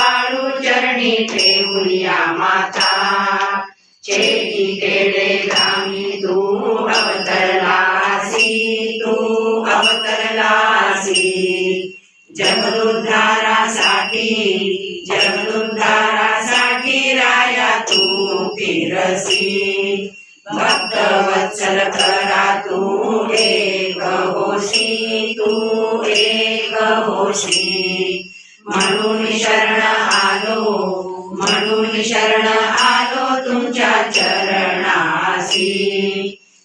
वाळू चरणी ठेवूया माथा। चेटी तेडे गामी तू अवतरलासी, तू अवतरलासी। जगदुद्धारासाठी, जगदुद्धारासाठी राया तू फिरसी। भक्त वत्सल करा तू एक होशी, तू एक होशी। म्हणून शरण आलो, म्हणून शरण आलो तुमच्या चरणासी।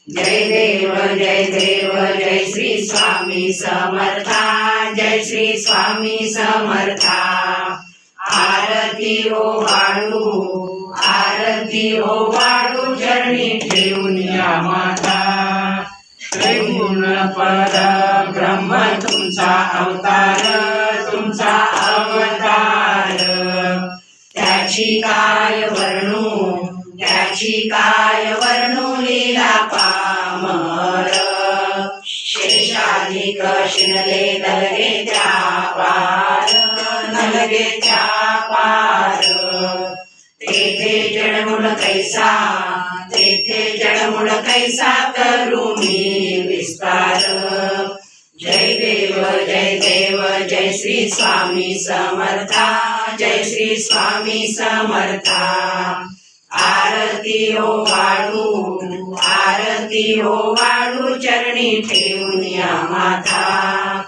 जय देव जय देव जय श्री स्वामी समर्था, जय श्री स्वामी समर्था। आरती ओवाळू, आरती ओवाळू चरणी ठेवून या माता। त्रिगुण परब्रह्म तुमचा अवतार, तुमचा अवतार। त्याची काय वर्णू, त्याची काय वर्णू लीला पामर। शेषाधिक शिणले नलगे त्या पार, नलगे त्या पार। तेथे जडमूळ कैसा, तेथे जडमूळ कैसा करू मी विस्तार। जय देव जय देव जय श्री स्वामी समर्था, जय श्री स्वामी समर्था। आरती ओवाळू, आरती ओवाळू चरणी ठेवून या माथा।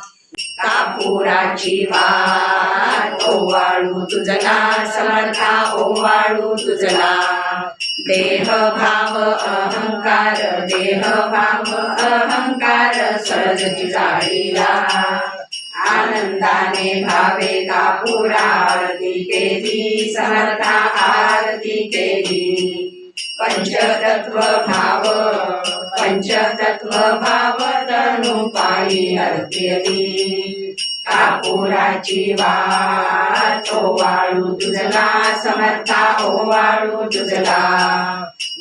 कापुराची वाट ओवाळू तुझला समर्था, ओवाळू तुझला। देह भाव अहंकार, देह भाव अहंकार सहज जाळीला। आनंदाने भावे कापुरा आरती केली, समर्था आरती केली। पंचतत्व भाव, पंचतत्व भाव तनु पायी अर्पिली। कापुराची वाट ओवाळू तुझला समर्था, ओवाळू तुझला।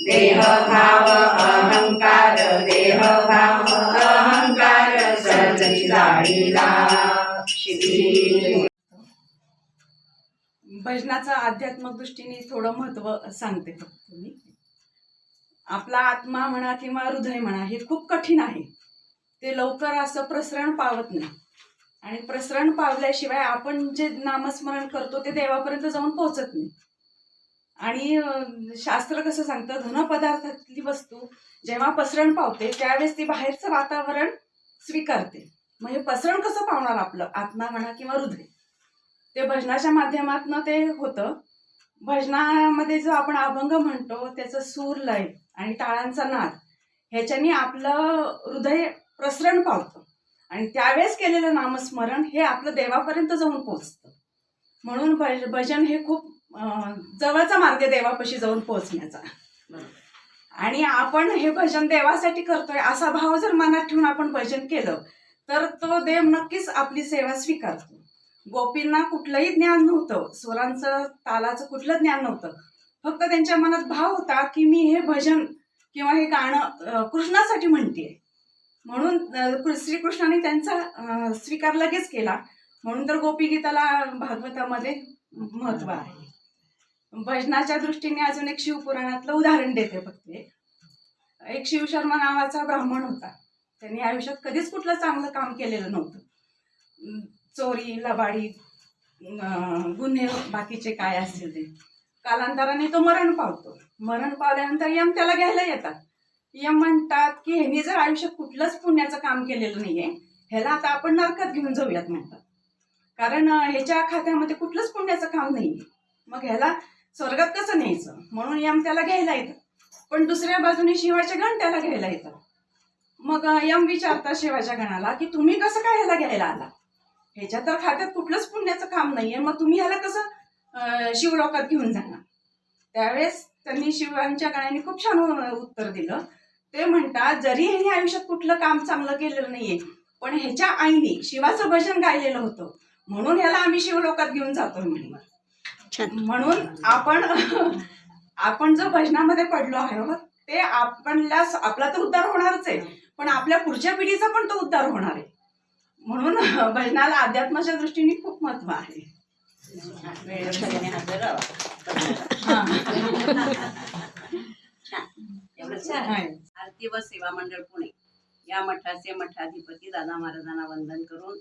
देह भाव अहंकार, देह भाव अहंकार सहज जाळीला। भजनाचं आध्यात्मिक दृष्टीने थोडं महत्व सांगते फक्त मी। आपला आत्मा म्हणा किंवा हृदय म्हणा हे खूप कठीण आहे, ते लवकर असं प्रसरण पावत नाही। आणि प्रसरण पावल्याशिवाय आपण जे नामस्मरण करतो ते देवापर्यंत जाऊन पोहोचत नाही। आणि शास्त्र कसं सांगतं, धनपदार्थातली वस्तू जेव्हा पसरण पावते त्यावेळेस ती बाहेरचं वातावरण स्वीकारते। म्हणजे पसरण कसं पावणार आपलं आत्मा म्हणा किंवा हृदय, ते भजनाच्या माध्यमातून ते होतं। भजनामध्ये जो आपण अभंग म्हणतो त्याचं सूर, लय आणि टाळांचा नाद ह्याच्यानी आपलं हृदय प्रसरण पावतं आणि त्यावेळेस केलेलं नामस्मरण हे आपलं देवापर्यंत जाऊन पोहोचतं। म्हणून भजन हे खूप जवळचा मार्ग देवापाशी जाऊन पोहोचण्याचा। आणि आपण हे भजन देवासाठी करतोय असा भाव जर मनात ठेवून आपण भजन केलं तर तो देव नक्कीच आपली सेवा स्वीकारतो। गोपींना कुठलंही ज्ञान नव्हतं, स्वरांचं तालाचं कुठलं ज्ञान नव्हतं, फक्त त्यांच्या मनात भाव होता की मी हे भजन किंवा हे गाणं कृष्णासाठी म्हणतेय। म्हणून श्रीकृष्णाने त्यांचा स्वीकार लगेच केला। म्हणून तर गोपीगीताला भागवतामध्ये महत्व आहे। भजनाच्या दृष्टीने अजून एक शिवपुराणातलं उदाहरण देते फक्त। एक शिवशर्मा नावाचा ब्राह्मण होता, त्यांनी आयुष्यात कधीच कुठलं चांगलं काम केलेलं नव्हतं। चोरी, लबाडी, गुन्हे बाकीचे काय असतील ते। कालांतराने तो मरण पावतो। मरण पावल्यानंतर यम त्याला घ्यायला येतात। यम म्हणतात की ह्यांनी जर आयुष्यात कुठलंच पुण्याचं काम केलेलं नाहीये, ह्याला आता आपण नरकात घेऊन जाऊयात म्हणतात। कारण ह्याच्या खात्यामध्ये कुठलंच पुण्याचं काम नाहीये, मग ह्याला स्वर्गात कसं न्यायचं। म्हणून यम त्याला घ्यायला येतात, पण दुसऱ्या बाजूने शिवाचे गण त्याला घ्यायला येतात। मग यम विचारतात शिवाच्या गणाला की तुम्ही कसं काय ह्याला घ्यायला आला, ह्याच्या तर खात्यात कुठलंच पुण्याचं काम नाहीये, मग तुम्ही ह्याला कसं शिवलोकात घेऊन जाणार। त्यावेळेस त्यांनी शिवांच्या गणाने खूप छान उत्तर दिलं। ते म्हणतात जरी ह्याने आयुष्यात कुठलं काम चांगलं केलेलं नाहीये, पण ह्याच्या आईने शिवाचं भजन गायलेलं होतं म्हणून ह्याला आम्ही शिवलोकात घेऊन जातोय म्हणे। म्हणून आपण जो भजनामध्ये पडलो आहे ते आपला तर उद्धार होणारच आहे, पण आपल्या पुढच्या पिढीचा पण तो उद्धार होणार आहे। म्हणून भजनाला अध्यात्माच्या दृष्टीने खूप महत्व आहे। वेळेवर सगळ्यांनी हजर राहावा. छान. एवढंच छान. आरती व सेवा मंडळ पुणे या मठाचे मठाधिपती दादा महाराजांना वंदन करून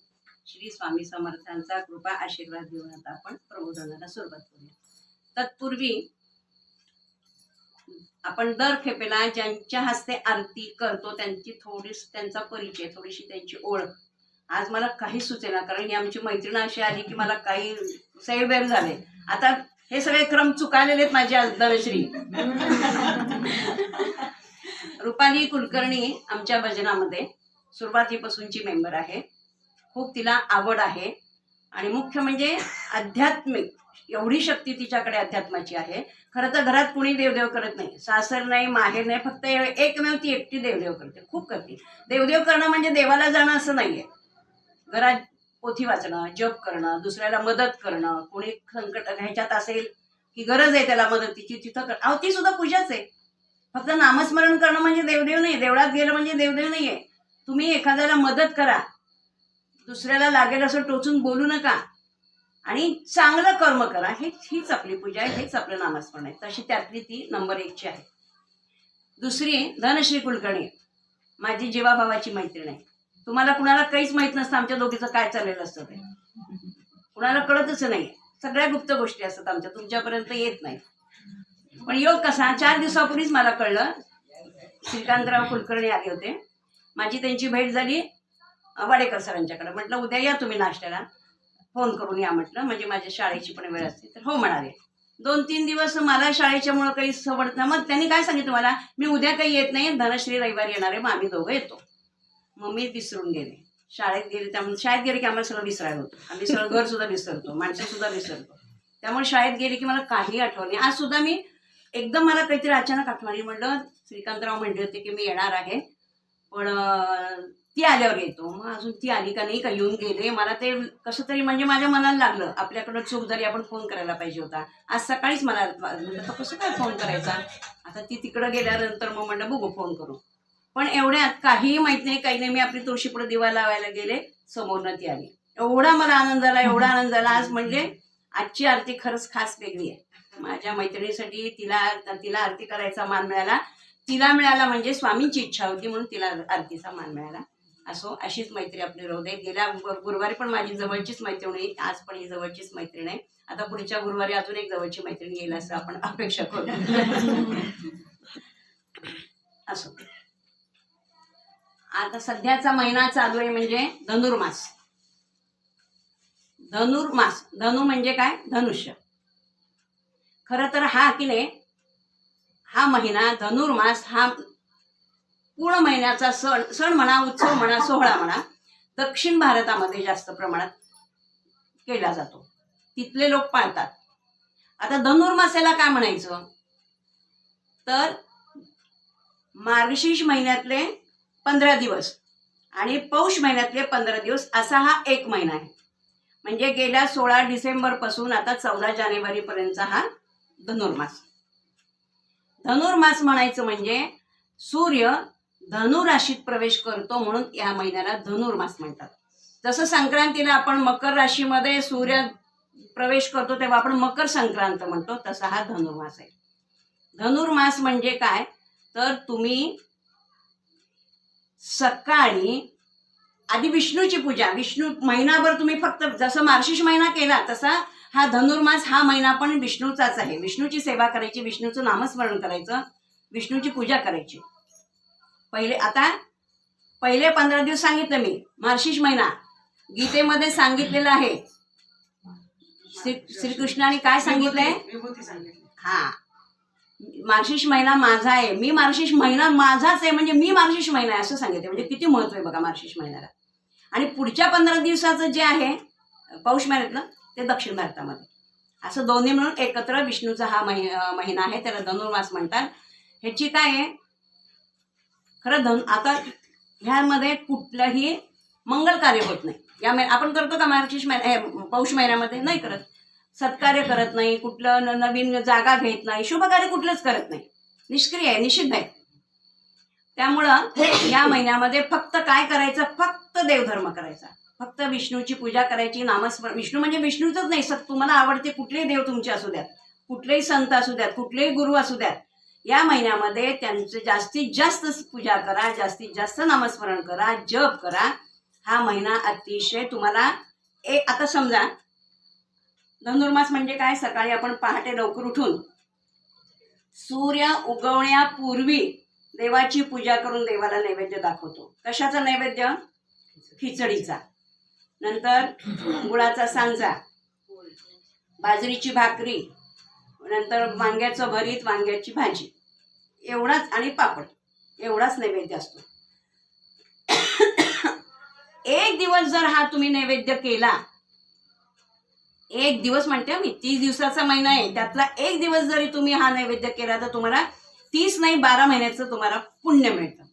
श्री स्वामी समर्थांचा कृपा आशीर्वाद घेऊन आता आपण प्रबोधनाला सुरुवात करूया. तत्पूर्वी आपण दर खेपेला ज्यांच्या हस्ते आरती करतो त्यांचा परिचय, थोडीशी त्यांची ओळख. आज मला काही सुचेना, कारण ही आमची मैत्रीण अशी आली की मला काही सैरवैर झाले. आता हे सगळे क्रम चुकालेले आहेत माझे. धनश्री रुपाली कुलकर्णी आमच्या भजनामध्ये सुरुवातीपासूनची मेंबर आहे. खूप तिला आवड आहे आणि मुख्य म्हणजे आध्यात्मिक एवढी शक्ती तिच्याकडे अध्यात्माची आहे. खरं तर घरात कुणी देवदेव करत नाही, सासर नाही, माहेर नाही, फक्त एकमेव ती एकटी देवदेव करते. खूप करते. देवदेव करणं म्हणजे देवाला जाणं असं नाहीये. घरात पोथी वाचणं, जप करणं, दुसऱ्याला मदत करणं, कोणी संकट ह्याच्यात असेल की गरज आहे त्याला मदतीची, तिथं अहो ती सुद्धा पूजाच आहे. फक्त नामस्मरण करणं म्हणजे देवदेव नाही, देवळात गेलं म्हणजे देवदेव नाहीये. तुम्ही एखाद्याला मदत करा, दुसऱ्याला लागेल असं टोचून बोलू नका आणि चांगलं कर्म करा. हीच आपली पूजा आहे, हेच आपलं नामस्मरण आहे. तशी त्यातली ती नंबर 1ची आहे. दुसरी धनश्री कुलकर्णी माझी जीवाभावाची मैत्रीण आहे. तुम्हाला कुणाला काहीच माहित नसतं आमच्या दोघीचं काय चाललेलं असतं ते, कुणाला कळतच नाही. सगळ्या गुप्त गोष्टी असतात आमच्या, तुमच्यापर्यंत येत नाही. पण योग कसा, 4 दिवसापूर्वीच मला कळलं. श्रीकांतराव कुलकर्णी आले होते, माझी त्यांची भेट झाली वाडेकर सरांच्याकडे. म्हटलं उद्या या तुम्ही नाश्त्याला, फोन करून या म्हटलं, म्हणजे माझ्या शाळेची पण वेळ असते. तर हो म्हणाले. 2-3 दिवस मला शाळेच्यामुळं काही सवड नाही. मग त्यांनी काय सांगितलं मला, मी उद्या काही येत नाही, धनश्री रविवारी येणार आहे, मग आम्ही दोघं येतो. मग मी विसरून गेले. शाळेत गेले, त्यामुळे शाळेत गेले की आम्हाला सगळं विसरायला होतं. आम्ही सगळं घर सुद्धा विसरतो, माणसं सुद्धा विसरतो. त्यामुळे शाळेत गेले की मला काही आठवण नाही. आज सुद्धा मी एकदम मला काहीतरी अचानक आठवणी. म्हटलं श्रीकांतराव म्हणले होते की मी येणार आहे, पण ती आल्यावर येतो. मग अजून ती आली का नाही, का येऊन गेले. मला ते कसं तरी म्हणजे माझ्या मनाला लागलं, आपल्याकडं चूक झाली, आपण फोन करायला पाहिजे होता. आज सकाळीच मला म्हटलं कसं काय फोन करायचा. आता ती तिकडं गेल्यानंतर मग म्हटलं बघू फोन करू. पण एवढ्यात काहीही माहित नाही, काही नाही, मी आपली तुळशी पुढे दिवा लावायला गेले, समोरनं ती आली. एवढा मला आनंद झाला, एवढा आनंद झाला. आज म्हणजे आजची आरती खरंच खास वेगळी आहे. माझ्या मैत्रिणीसाठी तिला आरती करायचा मान मिळाला. तिला मिळाला म्हणजे स्वामींची इच्छा होती म्हणून तिला आरतीचा मान मिळाला. असो, अशीच मैत्री आपली राहू दे. गेल्या गुरुवारी पण माझी जवळचीच मैत्रीण आहे, आज पण ही जवळचीच मैत्रीण आहे. आता पुढच्या गुरुवारी अजून एक जवळची मैत्रीण येईल असं आपण अपेक्षा करू. असो, आता सध्याचा महिना चालू आहे म्हणजे धनुर्मास. धनुर्मास, धनु म्हणजे काय, धनुष्य. खरं तर हा की नाही, हा महिना धनुर्मास हा पूर्ण महिन्याचा सण म्हणा, उत्सव म्हणा, सोहळा म्हणा, दक्षिण भारतामध्ये जास्त प्रमाणात केला जातो. तिथले लोक पाळतात. आता धनुर्मासाला काय म्हणायचं तर मार्गशीर्ष महिन्यातले 15 दिवस आणि पौष महिन्यातले 15 दिवस असा हा एक महिना आहे. म्हणजे गेल्या 16 डिसेंबर पासून आता 14 जानेवारी पर्यंतचा हा धनुर्मास. धनुर्मास म्हणायचं म्हणजे सूर्य धनुराशीत प्रवेश करतो म्हणून या महिन्याला धनुर्मास म्हणतात. जसं संक्रांतीला आपण मकर राशीमध्ये सूर्य प्रवेश करतो तेव्हा आपण मकर संक्रांत म्हणतो, तसा हा धनुर्मास आहे. धनुर्मास म्हणजे काय तर तुम्ही सकाळी आधी विष्णूची पूजा, विष्णू महिनाभर तुम्ही फक्त जसं मार्गशीर्ष महिना केला तसा हा धनुर्मास हा महिना पण विष्णूचाच आहे. विष्णूची सेवा करायची, विष्णूचं नामस्मरण करायचं, विष्णूची पूजा करायची. पहिले 15 दिवस सांगितलं मी. मार्गशीर्ष महिना गीतेमध्ये सांगितलेलं आहे. श्रीकृष्णाने काय सांगितलंय, हा मार्गशीर्ष महिना माझा आहे, मी मार्गशीर्ष महिना माझाच आहे, म्हणजे मी मार्गशीर्ष महिना आहे असं सांगितलं. म्हणजे किती महत्व आहे बघा मार्गशीर्ष महिन्याला. आणि पुढच्या 15 दिवसाचं जे आहे पौष महिन्यातलं ते दक्षिण भारतामध्ये, असं दोन्ही मिळून एकत्र विष्णूचा हा महिना आहे, त्याला धनुर्मास म्हणतात. ह्याची काय आहे खरं आता ह्यामध्ये कुठलंही मंगल कार्य होत नाही. या आपण करतो का मार्गशीर्ष पौष महिन्यामध्ये, नाही करत. सत्कार्य करत नाही, कुठलं नवीन जागा घेत नाही, शुभ कार्य कुठलंच करत नाही, निष्क्रिय आहे, निषिद्ध आहे. त्यामुळं या महिन्यामध्ये फक्त काय करायचं, फक्त देवधर्म करायचा. फक्त विष्णूची पूजा करायची, नामस्मरण. विष्णू म्हणजे विष्णूचंच नाही, तुम्हाला आवडते कुठलेही देव तुमचे असू द्यात, कुठलेही संत असू द्यात, कुठलेही गुरु असू द्यात, या महिन्यामध्ये त्यांचं जास्तीत जास्त पूजा करा, जास्तीत जास्त नामस्मरण करा, जप करा. हा महिना अतिशय तुम्हाला आता समजा धनुर्मास म्हणजे काय, सकाळी आपण पहाटे लवकर उठून सूर्य उगवण्यापूर्वी देवाची पूजा करून देवाला नैवेद्य दाखवतो. कशाचा नैवेद्य? खिचडीचा, नंतर गुळाचा सांजा, बाजरीची भाकरी, नंतर वांग्याचं भरीत, वांग्याची भाजी, एवढाच, आणि पापड, एवढाच नैवेद्य असतो. एक दिवस जर हा तुम्ही नैवेद्य केला, एक दिवस म्हणते मी, 30 दिवसाचा महिना आहे, त्यातला एक दिवस जरी तुम्ही हा नैवेद्य केला तर तुम्हाला 30 नाही 12 महिन्याचं तुम्हाला पुण्य मिळतं.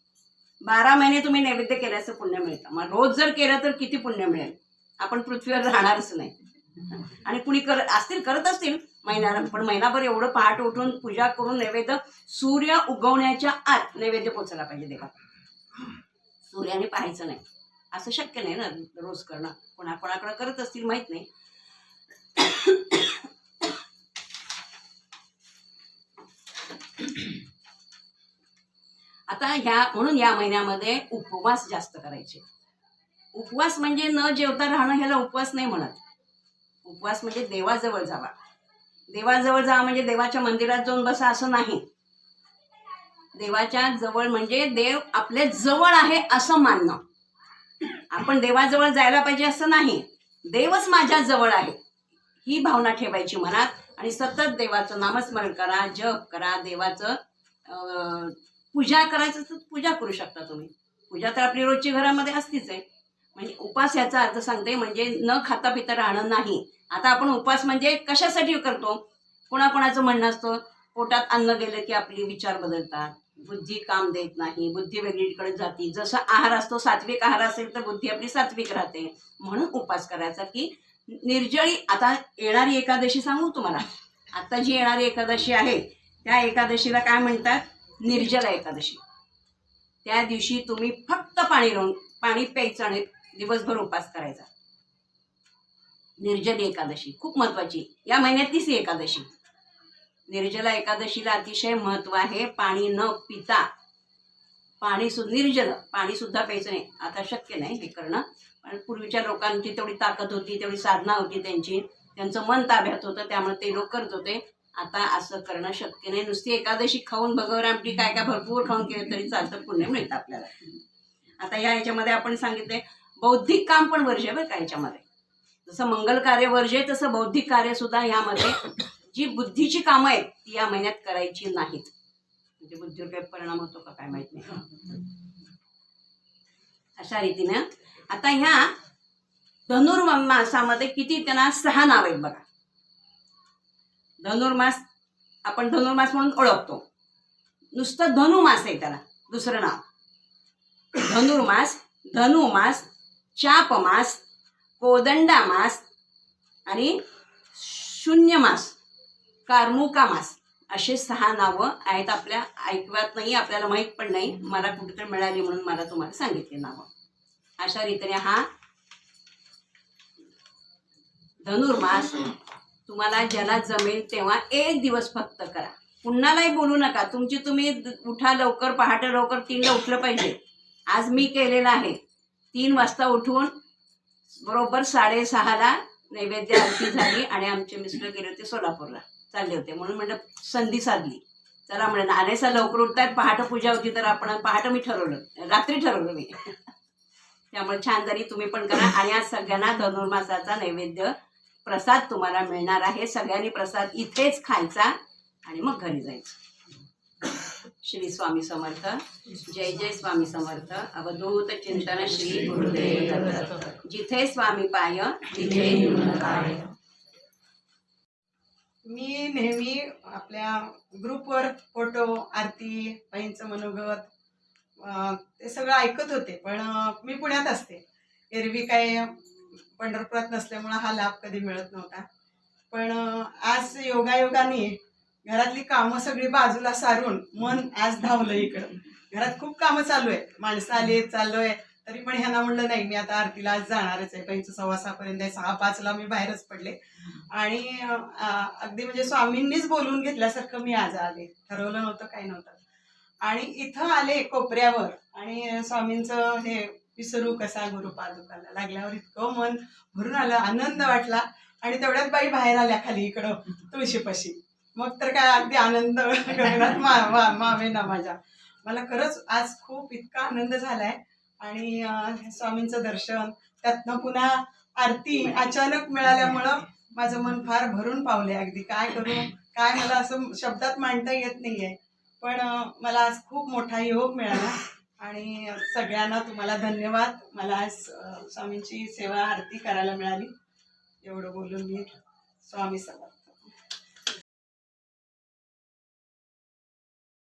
12 महिने तुम्ही नैवेद्य केल्याचं पुण्य मिळतं. मग रोज जर केलं तर किती पुण्य मिळेल? आपण पृथ्वीवर राहणारच नाही. आणि कुणी करत असतील महिन्याला, पण महिनाभर एवढं पहाट उठून पूजा करून नैवेद्य, सूर्य उगवण्याच्या आत नैवेद्य पोचला पाहिजे देवा. सूर्याने पाहायचं नाही, असं शक्य नाही ना रोज करणं. कोणाकोणाकडे करत असतील माहित नाही. आता म्हणून या महिन्यामध्ये उपवास जास्त करायचे. उपवास म्हणजे न जेवता राहणं, ह्याला उपवास नाही म्हणत. उपवास म्हणजे देवाजवळ जावा. देवाजवळ जावा म्हणजे देवाच्या मंदिरात जाऊन बसा असं नाही. देवाच्या जवळ म्हणजे देव आपल्या जवळ आहे असं मानणं. आपण देवाजवळ जायला पाहिजे असं नाही, देवच माझ्या जवळ आहे ही भावना ठेवायची मनात, आणि सतत देवाचं नामस्मरण करा, जप करा, देवाचं पूजा करायचं तर पूजा करू शकता तुम्ही. पूजा तर आपली रोजची घरामध्ये असतीच आहे. म्हणजे उपास याचा अर्थ सांगते म्हणजे न खाता पिता राहणं नाही. आता आपण उपास म्हणजे कशासाठी करतो? कोणाकोणाचं म्हणणं असतं पोटात अन्न गेलं की आपली विचार बदलतात, बुद्धी काम देत नाही, बुद्धी वेगळीकडे जाते. जसा आहार असतो, सात्विक आहार असेल तर बुद्धी आपली सात्विक राहते, म्हणून उपास करायचा. की निर्जळी, आता येणारी एकादशी सांगू तुम्हाला, आता जी येणारी एकादशी आहे त्या एकादशीला काय म्हणतात? निर्जला एकादशी. त्या दिवशी तुम्ही फक्त पाणी प्यायचं आणि दिवसभर उपास करायचा. निर्जली एकादशी खूप महत्वाची, या महिन्यातलीच ही एकादशी. निर्जला एकादशीला अतिशय महत्व आहे. पाणी न पिता, निर्जल पाणी सुद्धा प्यायचं नाही. आता शक्य नाही हे करणं, पण पूर्वीच्या लोकांची तेवढी ताकद होती, तेवढी साधना होती त्यांचं मन ताब्यात होतं, त्यामुळे ते लोक करत होते. आता असं करणं शक्य नाही. नुसती एकादशी खाऊन भगवर आमटी काय काय भरपूर खाऊन केलं तरी चालतं, पुण्य मिळतं आपल्याला. आता ह्याच्यामध्ये आपण सांगितलंय बौद्धिक काम पण वर्ज्य बरं का. ह्याच्यामध्ये जसं मंगल कार्य वर्ज्य आहे तसं बौद्धिक कार्य सुद्धा ह्यामध्ये जी बुद्धीची कामं आहेत ती या महिन्यात करायची नाहीत. म्हणजे बुद्धीवर काही परिणाम होतो का काय माहित नाही. अशा रीतीनं आता ह्या धनुर्मासामध्ये किती त्यांना 6 नाव आहेत बघा. धनुर्मास आपण धनुर्मास म्हणून ओळखतो, नुसतं धनुमास आहे त्याला दुसरं नाव. धनुर्मास, धनुमास, चापमास, कोदंडामास आणि शून्यमास, कार्मुका मास, असे 6 नावं आहेत. आपल्या ऐकवात नाही, आपल्याला माहीत पण नाही, मला कुठेतरी मिळाली म्हणून मला तुम्हाला सांगितले नावं. अशा रीतीने हा धनुर्मास तुम्हाला ज्याला जमेल तेव्हा एक दिवस फक्त करा. पुन्हालाही बोलू नका. तुम्ही उठा लवकर, पहाटे लवकर 3ला उठलं पाहिजे. आज मी केलेलं आहे. 3 वाजता उठून बरोबर 6:30ला नैवेद्य आरती झाली आणि आमचे मिस्टर गेले होते सोलापूरला, चालले होते, म्हणून म्हणलं संधी साधली. चला म्हणलं नानेसा लवकर उठतायत, पहाटे पूजा होती तर आपण पहाटे मी ठरवलं, रात्री ठरवलं मी. त्यामुळे छान झाली. तुम्ही पण करा. आणि आज सगळ्यांना धनुर्मासाचा नैवेद्य प्रसाद तुम्हाला मिळणार आहे. सगळ्यांनी प्रसाद इथेच खायचा आणि मग घरी जायचं. श्री स्वामी समर्थ. जय जय स्वामी समर्थ. अवधूत चिंतन श्री गुरुदेव दत्त. जिथे स्वामी पाय तिथे काय. मी नेहमी आपल्या ग्रुपवर फोटो, आरती, बाईंचं मनोगत ते सगळं ऐकत होते, पण मी पुण्यात असते. एरवी काय पंढरपुरात नसल्यामुळं हा लाभ कधी मिळत नव्हता. पण आज योगायोगाने घरातली कामं सगळी बाजूला सारून मन आज धावलं इकडं. घरात खूप कामं चालू आहे, माणसं आली, चाललोय, तरी पण ह्यांना म्हणलं नाही, मी आता आरतीला आज जाणारच आहे. 5:15 आहे, 6:05ला मी बाहेरच पडले. आणि अगदी म्हणजे स्वामींनीच बोलवून घेतल्यासारखं मी आज आले. ठरवलं नव्हतं, काही नव्हतं. आणि इथं आले कोपऱ्यावर आणि स्वामींचं हे विसरू कसा गुरु पादुकाला लागल्यावर इतकं मन भरून आलं, आनंद वाटला. आणि तेवढ्यात बाई बाहेर आल्या खाली इकडं तुळशीपाशी. मग तर काय अगदी आनंद गगनात मावे ना माझ्या. मला खरंच आज खूप इतका आनंद झालाय. आणि स्वामींचं दर्शन, त्यातनं पुन्हा आरती अचानक मिळाल्यामुळं माझं मन फार भरून पावले. अगदी काय करू, काय मला असं शब्दात मांडता येत नाहीये. पण मला आज खूप मोठा योग मिळाला. आणि सगळ्यांना तुम्हाला धन्यवाद. मला आज स्वामींची सेवा आरती करायला मिळाली. एवढं बोलून मी स्वामी समर्थ.